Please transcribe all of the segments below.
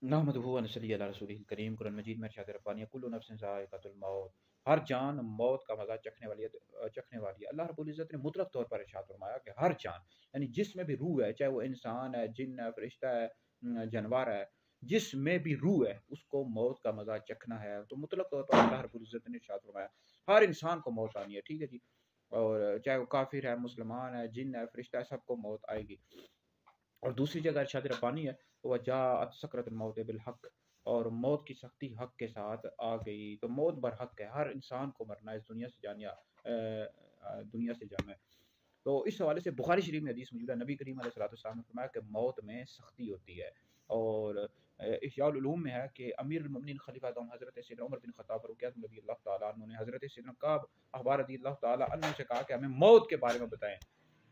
नहमदुहु व नसल्ली अला रसूलिहिल करीम। कुरान मजीद में इरशाद रब्बानी कुल्लु नफ्सिन ज़ाइक़ातुल मौत, हर जान मौत का मज़ा चखने वाली है। अल्लाह रब्बुल इज़्ज़त ने मुतलक तौर पर इरशाद फरमाया कि हर जान, यानी जिसमें भी रूह है, चाहे वो इंसान है, जिन्न है, फरिश्ता है, जानवर है, जिसमें भी रूह है, उसको मौत का मज़ा चखना है। तो मुतलक तौर पर अल्लाह रब्बुल इज़्ज़त ने इरशाद फरमाया हर इंसान को मौत आनी है, ठीक है जी। और चाहे वो काफिर है, मुसलमान है, जिन्न है, फरिश्ता है, सबको मौत आएगी। और दूसरी जगह इरशाद रब्बानी है वजाअत सकरतुल मौत बिल हक, और मौत की सख्ती हक के साथ आ गई। तो मौत बर हक है, हर इंसान को मरना है, इस दुनिया से जाना दुनिया से जाना है। तो इस हवाले से बुखारी शरीफ में हदीस मौजूद है, नबी करीम अलैहिस्सलाम ने फरमाया कि मौत में सख्ती होती है। और इह्याउल उलूम में है कि अमीरुल मोमिनीन खलीफा दौम हज़रत सैयदना उमर बिन खत्ताब रज़ियल्लाहु ताला अन्हु ने हज़रत सैयदना काब अहबार रज़ियल्लाहु ताला अन्हु से कहा कि हमें मौत के बारे में बताएं।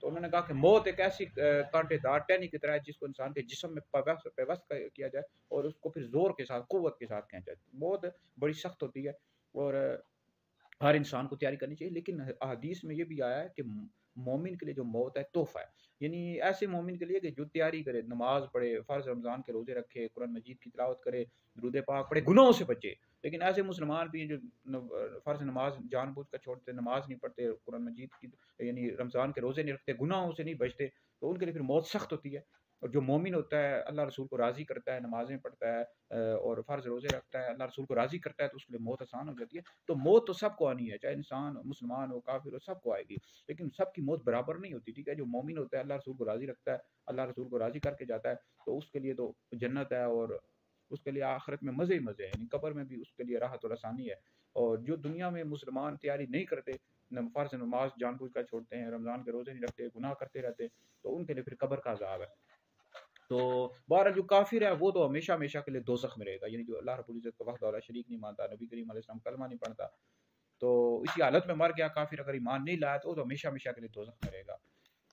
तो उन्होंने कहा कि मौत एक ऐसी कांटेदार टहनी की तरह है जिसको इंसान के जिस्म में पेवस्त किया जाए और उसको फिर जोर के साथ, कुव्वत के साथ खींचा जाए। मौत बड़ी सख्त होती है और हर इंसान को तैयारी करनी चाहिए। लेकिन हदीस में ये भी आया है कि मोमिन के लिए जो मौत है तोहफा है, यानी ऐसे मोमिन के लिए कि जो तैयारी करे, नमाज पढ़े, फर्ज रमजान के रोजे रखे, कुरान मजीद की तिलावत करे, दुरूद पाक पढ़े, गुनाहों से बचे। लेकिन ऐसे मुसलमान भी हैं जो फर्ज नमाज जानबूझ कर छोड़ते, नमाज नहीं पढ़ते, कुरान मजीद की यानी रमजान के रोजे नहीं रखते, गुनाहों से नहीं बचते, तो उनके लिए फिर मौत सख्त होती है। और जो मोमिन होता है, अल्लाह रसूल को राजी करता है, नमाजें पढ़ता है और फर्ज रोजे रखता है, अल्लाह रसूल को राजी करता है, तो उसके लिए मौत आसान हो जाती है। तो मौत तो सबको आनी है, चाहे इंसान मुसलमान हो, काफिर हो, सबको आएगी। लेकिन सबकी मौत बराबर नहीं होती, ठीक है। जो मोमिन होता है, अल्लाह रसूल को राजी रखता है, अल्लाह रसूल को राजी करके जाता है, तो उसके लिए तो जन्नत है और उसके लिए आखिरत में मज़े ही मज़े हैं, यानी कब्र में भी उसके लिए राहत और आसानी है। और जो दुनिया में मुसलमान तैयारी नहीं करते, फ़र्ज़ नमाज जानबूझ कर छोड़ते हैं, रमज़ान के रोज़े नहीं रखते, गुनाह करते रहते, तो उनके लिए फिर कब्र का अज़ाब है। तो बहरहाल जो काफ़िर है वो तो हमेशा-हमेशा के लिए दोज़ख में रहेगा, यानी जो अल्लाह रब्बुल इज़्ज़त का वहदह शरीक नहीं मानता, नबी करीम अलैहि सलाम कलमा नहीं पढ़ता, तो इसी हालत में मर गया काफ़िर, अगर ईमान नहीं लाया तो वो तो हमेशा-हमेशा के लिए दोज़ख में रहेगा।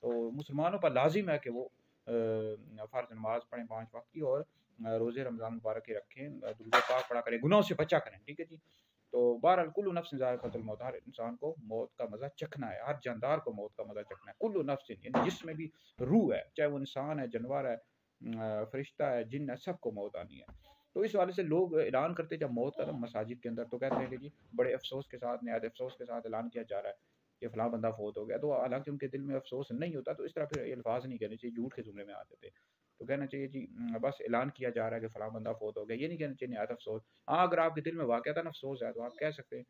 तो मुसलमानों पर लाज़िम है कि वो फ़र्ज़ नमाज़ पढ़ें 5 वक़्त की और रोज़े रमज़ान मुबारक के रखें, दुरूद पाक पढ़ा करें, गुनाहों से बचा करें, ठीक है जी। तो बहरहाल कुल्लु नफ्सिन ज़ाइक़ातुल मौत, हर इंसान को मौत का मज़ा चखना है, हर जानदार को मौत का मज़ा चखना है। कुल्लु नफ्सिन यानी जिसमें भी रूह है, चाहे वो इंसान है, जानवर है, फरिश्ता है, जिन्न है, सबको मौत आनी है। तो इस हवाले से लोग ऐलान करते जब मौत का, मसाजिद के अंदर, तो कहते हैं कि जी बड़े अफ़सोस के साथ, नहायत अफ़सोस के साथ ऐलान किया जा रहा है कि फ़लाँ बंदा फ़ौत हो गया। तो हालाँकि उनके दिल में अफ़सोस नहीं होता, तो इस तरह फिर ये अल्फ़ाज़ नहीं कहने चाहिए, झूठ के ज़ुमरे में आ जाते। तो कहना चाहिए जी बस ऐलान किया जा रहा है कि फ़लाँ बंदा फ़ौत हो गया, ये नहीं कहना चाहिए नहायत अफ़सोस। हाँ, अगर आपके दिल में वाक़अतन अफ़सोस है, तो आप कह सकते हैं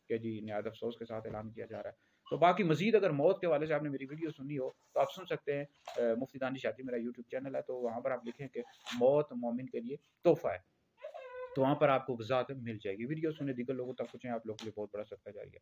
कि जी नहायत अफ़सोस के साथ ऐलान किया जा रहा है। तो बाकी मज़ीद अगर मौत के हवाले से आपने मेरी वीडियो सुनी हो, तो आप सुन सकते हैं। मुफ्ती दानिश शाती मेरा यूट्यूब चैनल है, तो वहाँ पर आप लिखें कि मौत मोमिन के लिए तोहफ़ा है, तो वहाँ पर आपको वज़ाहत मिल जाएगी। वीडियो सुने, दीगर लोगों तक पहुँचाएँ, आप लोगों के लिए बहुत बड़ा सदका जारी है।